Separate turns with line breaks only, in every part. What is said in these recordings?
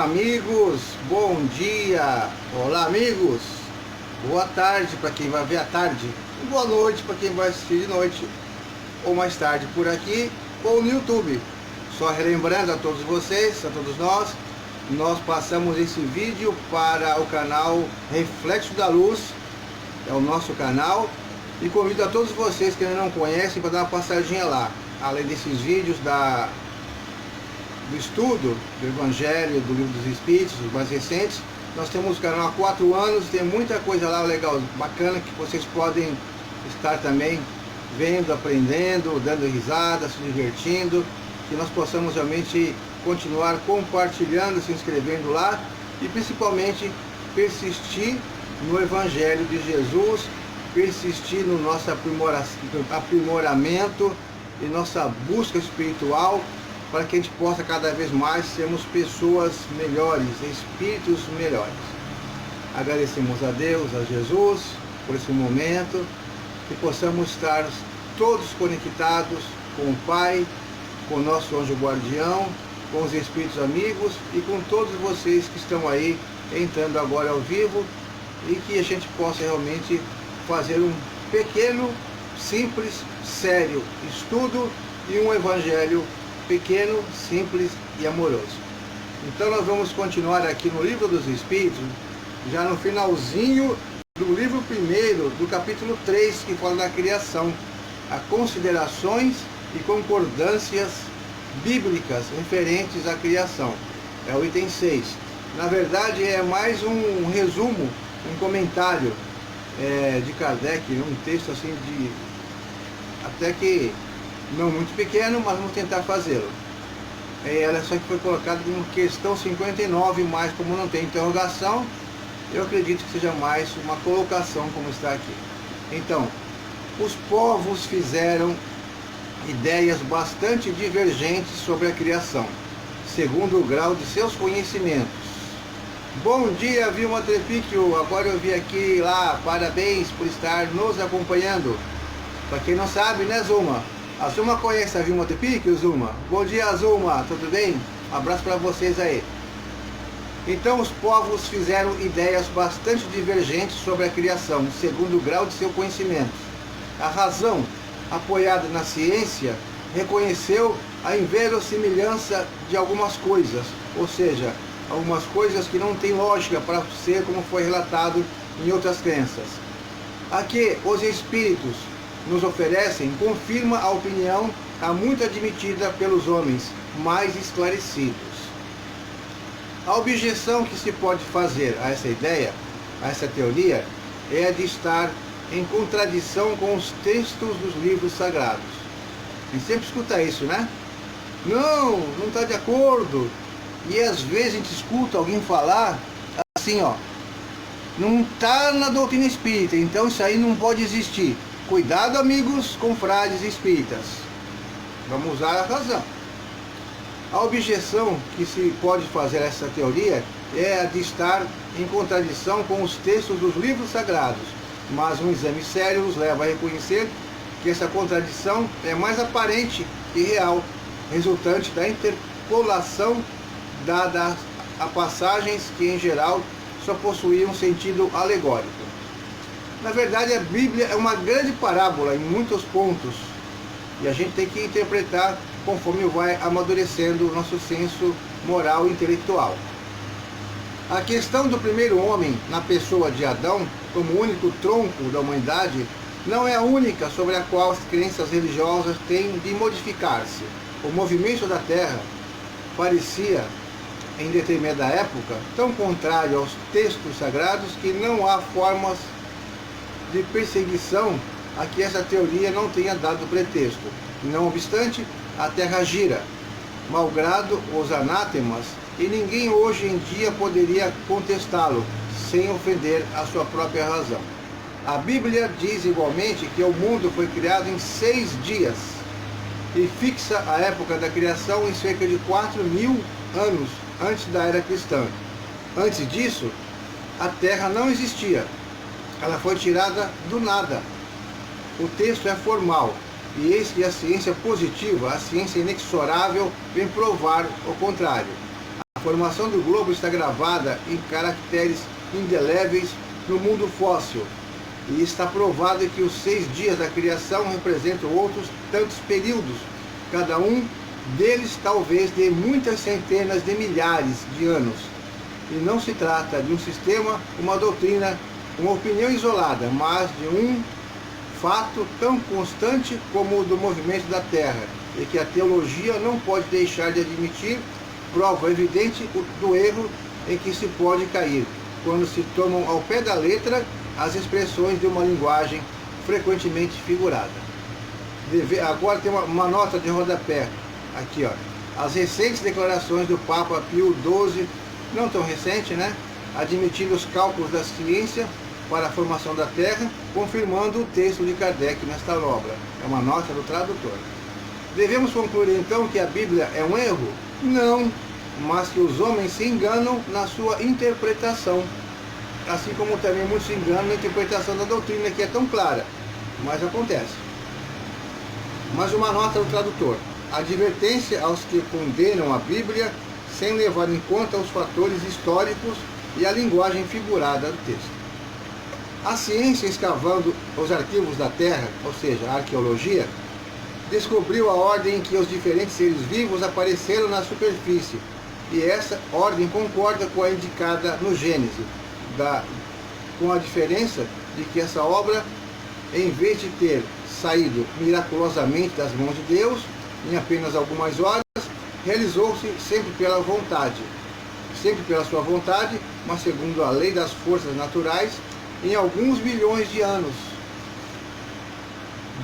amigos, bom dia! Olá amigos, boa tarde para quem vai ver à tarde, boa noite para quem vai assistir de noite ou mais tarde por aqui ou no YouTube. Só relembrando a todos vocês, a todos nós passamos esse vídeo para o canal Reflexo da Luz, é o nosso canal, e convido a todos vocês que ainda não conhecem para dar uma passadinha lá. Além desses vídeos do estudo do Evangelho, do Livro dos Espíritos, os mais recentes, nós temos o canal há 4 anos, tem muita coisa lá legal, bacana, que vocês podem estar também vendo, aprendendo, dando risada, se divertindo, que nós possamos realmente continuar compartilhando, se inscrevendo lá e principalmente persistir no Evangelho de Jesus, persistir no nosso aprimoramento e nossa busca espiritual, para que a gente possa cada vez mais sermos pessoas melhores, espíritos melhores. Agradecemos a Deus, a Jesus, por esse momento, que possamos estar todos conectados com o Pai, com o nosso anjo guardião, com os espíritos amigos e com todos vocês que estão aí entrando agora ao vivo, e que a gente possa realmente fazer um pequeno, simples, sério estudo e um evangelho pequeno, simples e amoroso. Então nós vamos continuar aqui no Livro dos Espíritos, já no finalzinho do livro 1º, do capítulo 3, que fala da criação, a considerações e concordâncias bíblicas referentes à criação. É o item 6. Na verdade é mais um resumo, um comentário de Kardec, um texto assim de até que não muito pequeno, mas vamos tentar fazê-lo. Ela só que foi colocada em questão 59, mas como não tem interrogação, eu acredito que seja mais uma colocação como está aqui. Então, os povos fizeram ideias bastante divergentes sobre a criação, segundo o grau de seus conhecimentos. Bom dia, Vilma Trepicchio, agora eu vi aqui lá, parabéns por estar nos acompanhando. Para quem não sabe, né, Zuma? A Zuma conhece a Vilma Trepicchio, Zuma? Bom dia, Zuma, tudo bem? Um abraço para vocês aí. Então, os povos fizeram ideias bastante divergentes sobre a criação, segundo o grau de seu conhecimento. A razão, apoiada na ciência, reconheceu a inverossimilhança de algumas coisas, ou seja, algumas coisas que não têm lógica para ser como foi relatado em outras crenças. A que os espíritos nos oferecem confirma a opinião há muito admitida pelos homens mais esclarecidos. A objeção que se pode fazer a essa ideia, a essa teoria, é a de estar em contradição com os textos dos livros sagrados. A gente sempre escuta isso, né? Não está de acordo. E às vezes a gente escuta alguém falar assim, ó, não está na doutrina espírita, então isso aí não pode existir. Cuidado, amigos, com frases espíritas. Vamos usar a razão. A objeção que se pode fazer a essa teoria é a de estar em contradição com os textos dos livros sagrados, mas um exame sério nos leva a reconhecer que essa contradição é mais aparente que real, resultante da interpolação dada a passagens que, em geral, só possuíam sentido alegórico. Na verdade, a Bíblia é uma grande parábola em muitos pontos, e a gente tem que interpretar conforme vai amadurecendo o nosso senso moral e intelectual. A questão do primeiro homem, na pessoa de Adão, como único tronco da humanidade, não é a única sobre a qual as crenças religiosas têm de modificar-se. O movimento da Terra parecia, em determinada época, tão contrário aos textos sagrados que não há formas de perseguição a que essa teoria não tenha dado pretexto. Não obstante, a Terra gira, malgrado os anátemas, e ninguém hoje em dia poderia contestá-lo, sem ofender a sua própria razão. A Bíblia diz igualmente que o mundo foi criado em 6 dias, e fixa a época da criação em cerca de 4.000 anos antes da era cristã. Antes disso, a Terra não existia. Ela foi tirada do nada. O texto é formal, e eis que a ciência positiva, a ciência inexorável, vem provar o contrário. A formação do globo está gravada em caracteres indeléveis no mundo fóssil, e está provado que os 6 dias da criação representam outros tantos períodos, cada um deles talvez de muitas centenas de milhares de anos. E não se trata de um sistema, uma doutrina, uma opinião isolada, mas de um fato tão constante como o do movimento da Terra, e que a teologia não pode deixar de admitir, prova evidente do erro em que se pode cair, quando se tomam ao pé da letra as expressões de uma linguagem frequentemente figurada. Agora tem uma nota de rodapé, aqui ó. As recentes declarações do Papa Pio XII, não tão recente, né? Admitindo os cálculos da ciência para a formação da Terra, confirmando o texto de Kardec nesta obra. É uma nota do tradutor. Devemos concluir então que a Bíblia é um erro? Não, mas que os homens se enganam na sua interpretação, assim como também muitos se enganam na interpretação da doutrina, que é tão clara, mas acontece. Mas uma nota do tradutor: advertência aos que condenam a Bíblia sem levar em conta os fatores históricos e a linguagem figurada do texto. A ciência, escavando os arquivos da Terra, ou seja, a arqueologia, descobriu a ordem em que os diferentes seres vivos apareceram na superfície, e essa ordem concorda com a indicada no Gênesis, com a diferença de que essa obra, em vez de ter saído miraculosamente das mãos de Deus, em apenas algumas horas, realizou-se sempre pela sua vontade, mas segundo a lei das forças naturais, em alguns milhões de anos.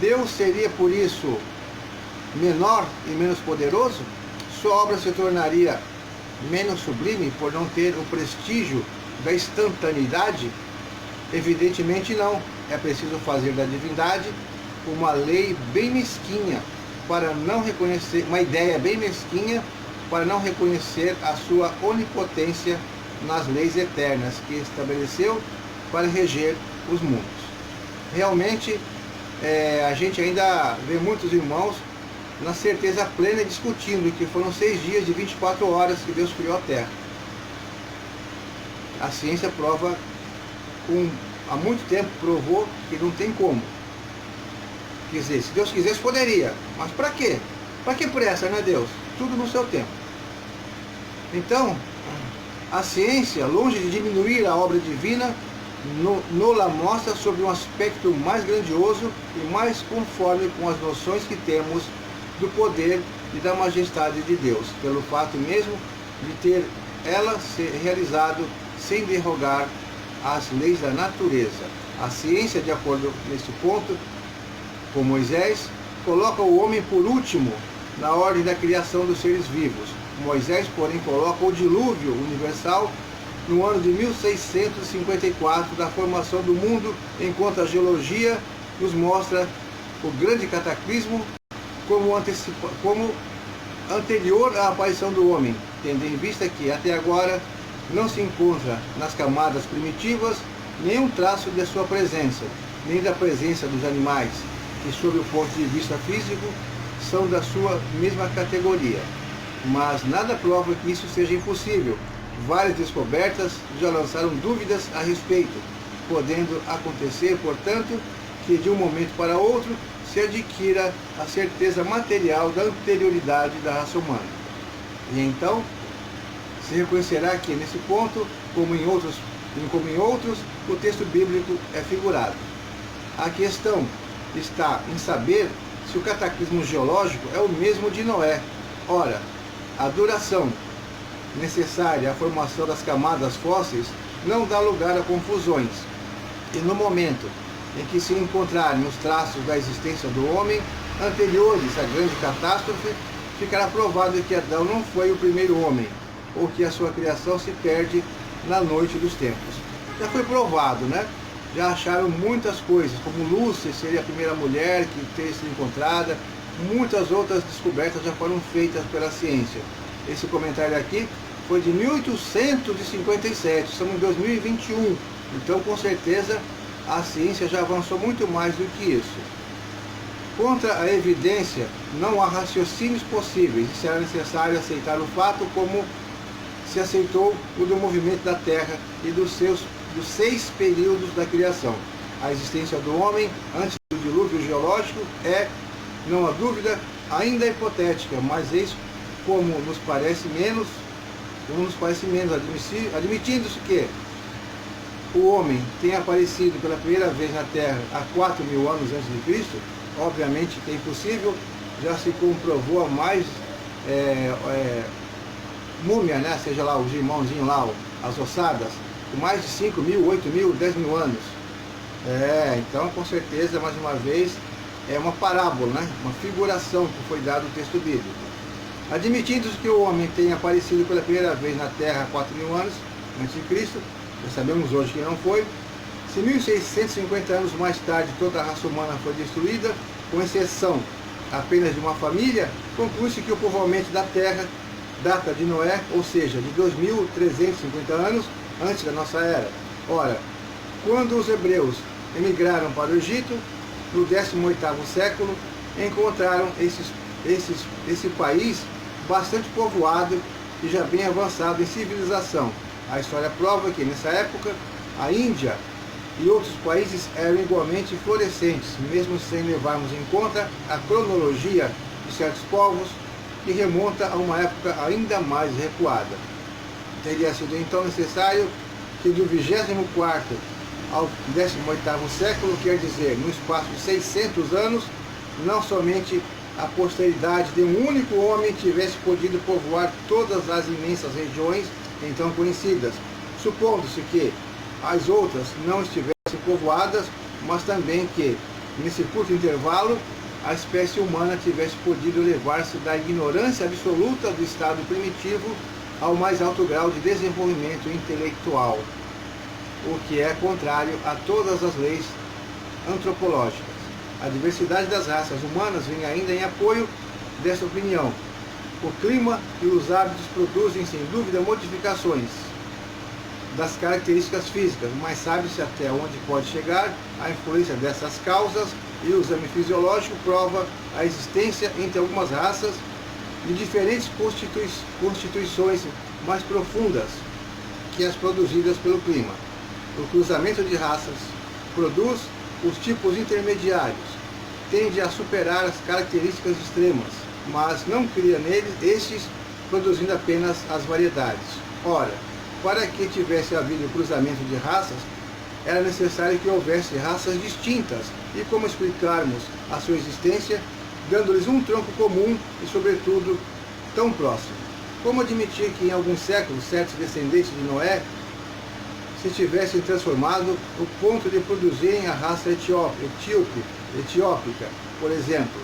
Deus seria por isso menor e menos poderoso? Sua obra se tornaria menos sublime por não ter o prestígio da instantaneidade? Evidentemente não. É preciso fazer da divindade uma lei bem mesquinha para não reconhecer, uma ideia bem mesquinha para não reconhecer a sua onipotência nas leis eternas que estabeleceu para reger os mundos. Realmente, a gente ainda vê muitos irmãos na certeza plena discutindo que foram 6 dias de 24 horas que Deus criou a Terra. A ciência prova, há muito tempo provou que não tem como. Quer dizer, se Deus quisesse, poderia. Mas para quê? Para que pressa, né, Deus? Tudo no seu tempo. Então, a ciência, longe de diminuir a obra divina, nos-la mostra sob um aspecto mais grandioso e mais conforme com as noções que temos do poder e da majestade de Deus, pelo fato mesmo de ter ela ser realizado sem derrogar às leis da natureza. A ciência, de acordo neste ponto, com Moisés, coloca o homem por último na ordem da criação dos seres vivos. Moisés, porém, coloca o dilúvio universal no ano de 1654 da formação do mundo, enquanto a geologia nos mostra o grande cataclismo como anterior à aparição do homem, tendo em vista que até agora não se encontra nas camadas primitivas nenhum traço de sua presença, nem da presença dos animais, que sob o ponto de vista físico são da sua mesma categoria. Mas nada prova que isso seja impossível. Várias descobertas já lançaram dúvidas a respeito, podendo acontecer, portanto, que de um momento para outro se adquira a certeza material da anterioridade da raça humana. E então se reconhecerá que nesse ponto, como em outros, o texto bíblico é figurado. A questão está em saber se o cataclismo geológico é o mesmo de Noé. Ora, a duração necessária à formação das camadas fósseis não dá lugar a confusões, e no momento em que se encontrarem os traços da existência do homem anteriores à grande catástrofe, ficará provado que Adão não foi o primeiro homem, ou que a sua criação se perde na noite dos tempos. Já foi provado, né? Já acharam muitas coisas, como Lúcia seria a primeira mulher que teria sido encontrada, muitas outras descobertas já foram feitas pela ciência. Esse comentário aqui foi de 1857, estamos em 2021, então com certeza a ciência já avançou muito mais do que isso. Contra a evidência não há raciocínios possíveis e será necessário aceitar o fato como se aceitou o do movimento da Terra e dos 6 períodos da criação. A existência do homem antes do dilúvio geológico é, não há dúvida, ainda hipotética, mas eis como nos parece menos admitindo-se que o homem tenha aparecido pela primeira vez na Terra há 4.000 anos antes de Cristo. Obviamente que é impossível, já se comprovou a mais múmia, né? Seja lá os irmãozinhos lá, as ossadas, com mais de 5.000, 8.000, 10.000 anos. Então com certeza, mais uma vez, é uma parábola, né? Uma figuração que foi dado no texto bíblico. Admitindo-se que o homem tenha aparecido pela primeira vez na Terra há 4.000 anos antes de Cristo, já sabemos hoje que não foi. Se 1.650 anos mais tarde toda a raça humana foi destruída, com exceção apenas de uma família, conclui-se que o povoamento da Terra data de Noé, ou seja, de 2.350 anos antes da nossa era. Ora, quando os hebreus emigraram para o Egito, no 18º século, encontraram esse país bastante povoado e já bem avançado em civilização. A história prova que, nessa época, a Índia e outros países eram igualmente florescentes, mesmo sem levarmos em conta a cronologia de certos povos, que remonta a uma época ainda mais recuada. Teria sido então necessário que do 24º ao 18º século, quer dizer, no espaço de 600 anos, não somente a posteridade de um único homem tivesse podido povoar todas as imensas regiões então conhecidas, supondo-se que as outras não estivessem povoadas, mas também que, nesse curto intervalo, a espécie humana tivesse podido elevar-se da ignorância absoluta do estado primitivo ao mais alto grau de desenvolvimento intelectual, o que é contrário a todas as leis antropológicas. A diversidade das raças humanas vem ainda em apoio dessa opinião. O clima e os hábitos produzem, sem dúvida, modificações das características físicas, mas sabe-se até onde pode chegar a influência dessas causas, e o exame fisiológico prova a existência entre algumas raças de diferentes constituições mais profundas que as produzidas pelo clima. O cruzamento de raças produz os tipos intermediários, tende a superar as características extremas, mas não cria neles estes, produzindo apenas as variedades. Ora, para que tivesse havido cruzamento de raças, era necessário que houvesse raças distintas. E como explicarmos a sua existência, dando-lhes um tronco comum e, sobretudo, tão próximo? Como admitir que em alguns séculos certos descendentes de Noé se tivessem transformado no ponto de produzirem a raça etiópica, por exemplo?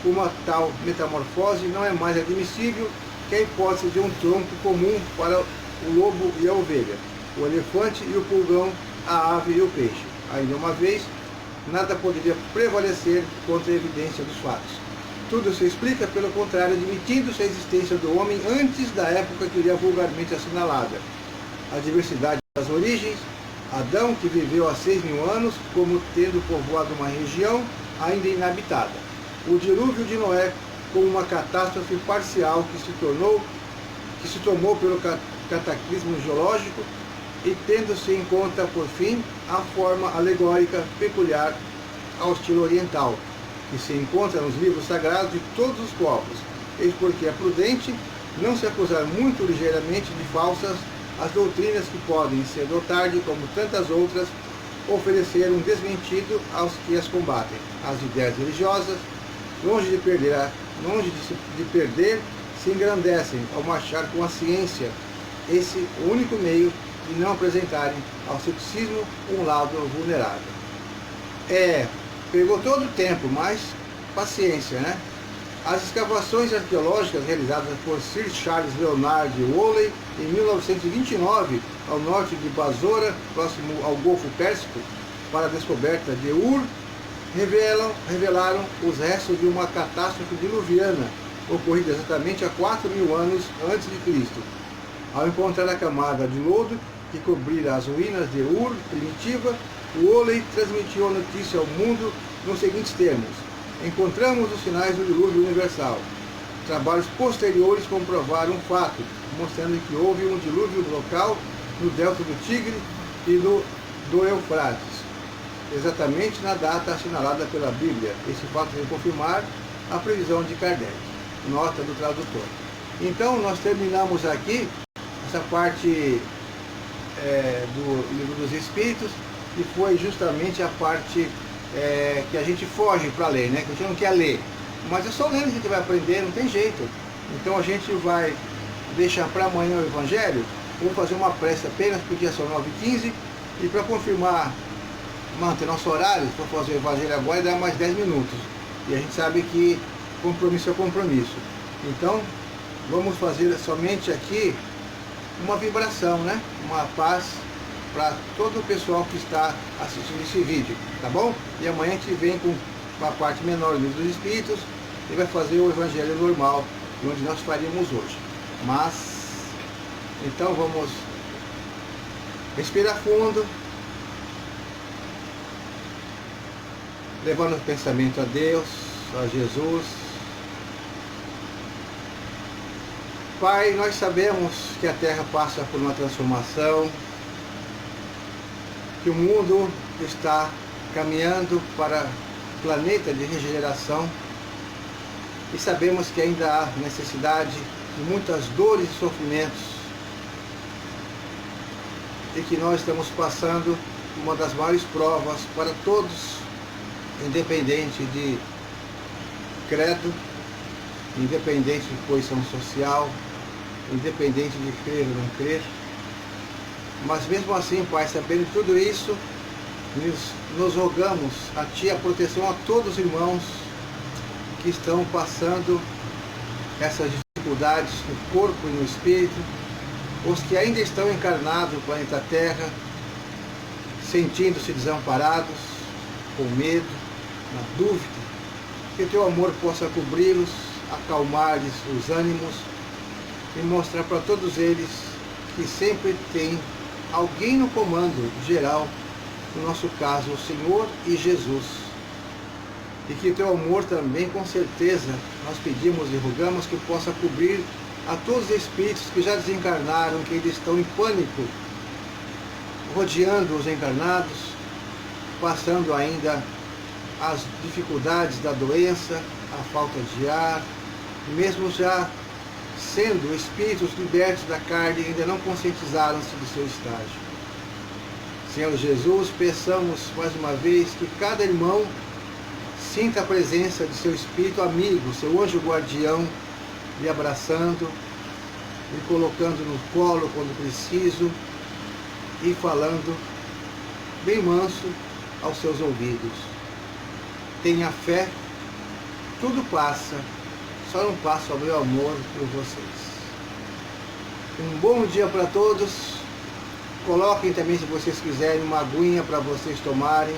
Uma tal metamorfose não é mais admissível que a hipótese de um tronco comum para o lobo e a ovelha, o elefante e o pulgão, a ave e o peixe. Ainda uma vez, nada poderia prevalecer contra a evidência dos fatos. Tudo se explica, pelo contrário, admitindo-se a existência do homem antes da época que lhe é vulgarmente assinalada. A diversidade das origens, Adão, que viveu há 6.000 anos, como tendo povoado uma região ainda inabitada. O dilúvio de Noé, como uma catástrofe parcial que se tomou pelo cataclismo geológico, e tendo-se em conta, por fim, a forma alegórica peculiar ao estilo oriental, que se encontra nos livros sagrados de todos os povos. Eis porque é prudente não se acusar muito ligeiramente de falsas as doutrinas que podem, cedo ou tarde, como tantas outras, oferecer um desmentido aos que as combatem. As ideias religiosas, longe de perder, se engrandecem ao marchar com a ciência, esse único meio de não apresentarem ao ceticismo um lado vulnerável. Pegou todo o tempo, mas paciência, né? As escavações arqueológicas realizadas por Sir Charles Leonard Woolley em 1929, ao norte de Basora, próximo ao Golfo Pérsico, para a descoberta de Ur, revelaram os restos de uma catástrofe diluviana, ocorrida exatamente há 4.000 anos antes de Cristo. Ao encontrar a camada de lodo que cobrira as ruínas de Ur primitiva, Woolley transmitiu a notícia ao mundo nos seguintes termos: encontramos os sinais do dilúvio universal. Trabalhos posteriores comprovaram um fato mostrando que houve um dilúvio local no delta do Tigre e do Eufrates, exatamente na data assinalada pela Bíblia. Esse fato vem confirmar a previsão de Kardec, nota do tradutor. Então, nós terminamos aqui essa parte do Livro dos Espíritos, e foi justamente a parte que a gente foge para ler, né? Que a gente não quer ler, mas é só lendo que a gente vai aprender, não tem jeito. Então a gente vai deixar para amanhã o Evangelho. Vou fazer uma prece apenas porque são 9h15, e para confirmar, manter nosso horário, para fazer o Evangelho agora, dá mais 10 minutos. E a gente sabe que compromisso é compromisso. Então, vamos fazer somente aqui uma vibração, né? Uma paz para todo o pessoal que está assistindo esse vídeo, tá bom? E amanhã a gente vem com a parte menor do Livro dos Espíritos e vai fazer o Evangelho normal, onde nós faríamos hoje. Mas, então vamos respirar fundo, levando o pensamento a Deus, a Jesus. Pai, nós sabemos que a Terra passa por uma transformação, que o mundo está caminhando para planeta de regeneração, e sabemos que ainda há necessidade de muitas dores e sofrimentos, e que nós estamos passando uma das maiores provas para todos, independente de credo, independente de posição social, independente de crer ou não crer. Mas mesmo assim, Pai, sabendo de tudo isso, nos rogamos a Ti a proteção a todos os irmãos que estão passando essas dificuldades no corpo e no espírito, os que ainda estão encarnados no planeta Terra, sentindo-se desamparados, com medo, na dúvida, que o Teu amor possa cobri-los, acalmar-lhes os ânimos e mostrar para todos eles que sempre tem alguém no comando geral, no nosso caso o Senhor e Jesus, e que o Teu amor também, com certeza, nós pedimos e rogamos que possa cobrir a todos os espíritos que já desencarnaram, que eles estão em pânico, rodeando os encarnados, passando ainda as dificuldades da doença, a falta de ar, mesmo já sendo espíritos libertos da carne, ainda não conscientizaram-se do seu estágio. Senhor Jesus, peçamos mais uma vez que cada irmão sinta a presença de seu espírito amigo, seu anjo guardião, lhe abraçando, lhe colocando no colo quando preciso e falando bem manso aos seus ouvidos. Tenha fé, tudo passa, só não passa o meu amor por vocês. Um bom dia para todos. Coloquem também, se vocês quiserem, uma aguinha para vocês tomarem.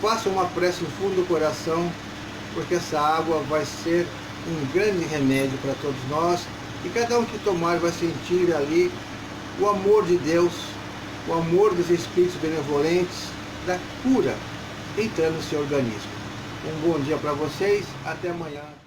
Façam uma prece no fundo do coração, porque essa água vai ser um grande remédio para todos nós. E cada um que tomar vai sentir ali o amor de Deus, o amor dos espíritos benevolentes, da cura entrando no seu organismo. Um bom dia para vocês, até amanhã.